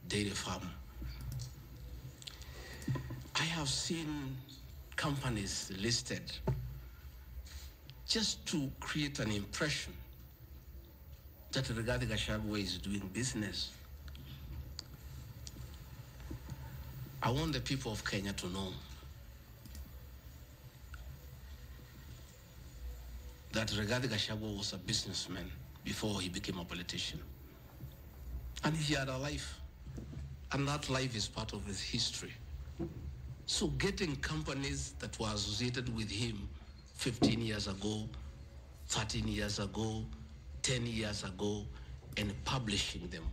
dairy farm. I have seen companies listed just to create an impression that Rigathi Gachagua is doing business. I want the people of Kenya to know that Rigathi Gachagua was a businessman before he became a politician. And he had a life, and that life is part of his history. So getting companies that were associated with him 15 years ago, 13 years ago, 10 years ago, and publishing them,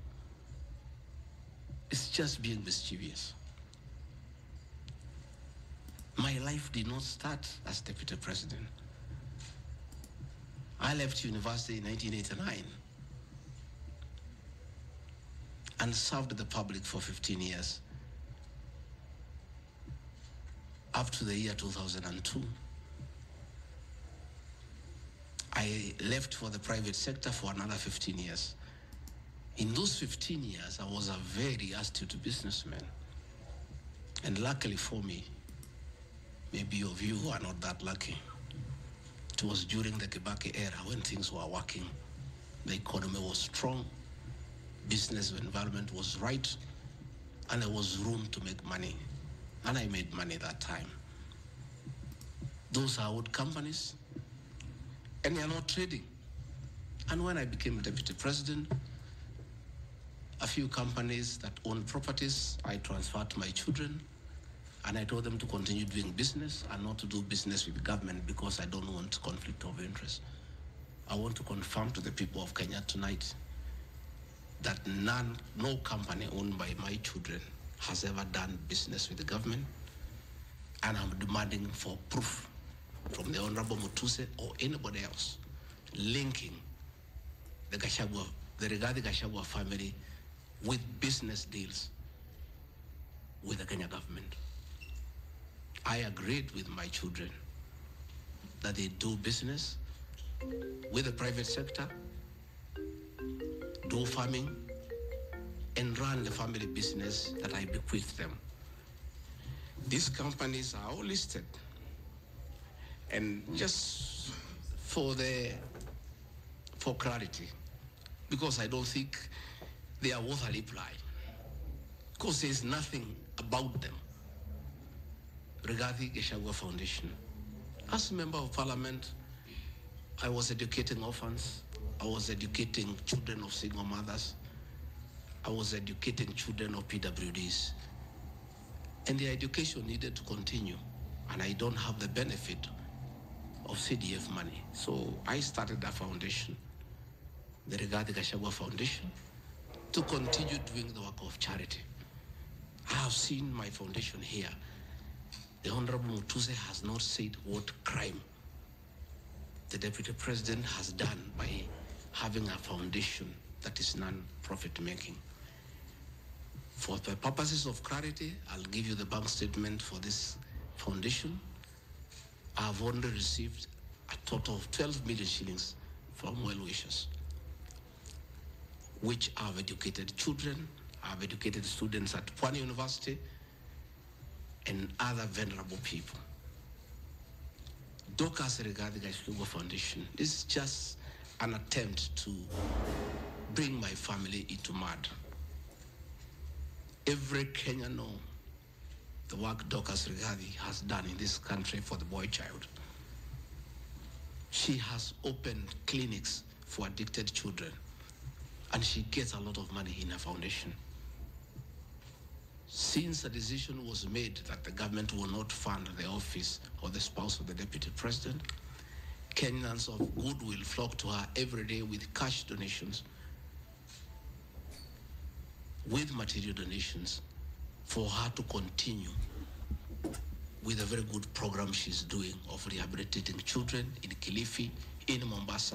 it's just being mischievous. My life did not start as deputy president. I left university in 1989 and served the public for 15 years, up to the year 2002. I left for the private sector for another 15 years. In those 15 years, I was a very astute businessman. And luckily for me, maybe of you who are not that lucky, it was during the Kibaki era when things were working. The economy was strong, business environment was right, and there was room to make money. And I made money that time. Those are old companies, and they are not trading. And when I became deputy president, a few companies that owned properties, I transferred to my children, and I told them to continue doing business and not to do business with the government because I don't want conflict of interest. I want to confirm to the people of Kenya tonight that no company owned by my children has ever done business with the government, and I'm demanding for proof from the Honorable Mutuse or anybody else linking the Rigathi Gachagua family with business deals with the Kenya government. I agreed with my children that they do business with the private sector, do farming, and run the family business that I bequeathed them. These companies are all listed. And just for clarity, because I don't think they are worth a reply, because there's nothing about them. Rigathi Gachagua Foundation. As a member of parliament, I was educating orphans. I was educating children of single mothers. I was educating children of PWDs. And the education needed to continue. And I don't have the benefit of CDF money. So I started a foundation, the Rigathi Gachagua Foundation, to continue doing the work of charity. I have seen my foundation here. The Honorable Mutuse has not said what crime the Deputy President has done by having a foundation that is non-profit making. For the purposes of clarity, I'll give you the bank statement for this foundation. I've only received a total of 12 million shillings from well-wishers, which have educated children, have educated students at Pwani University, and other vulnerable people. Dorcas Rigathi Gachagua Foundation is just an attempt to bring my family into mud. Every Kenyan knows the work Dorcas Rigathi has done in this country for the boy child. She has opened clinics for addicted children, and she gets a lot of money in her foundation. Since a decision was made that the government will not fund the office or the spouse of the Deputy President, Kenyans of goodwill flock to her every day with cash donations, with material donations, for her to continue with a very good program she's doing of rehabilitating children in Kilifi, in Mombasa,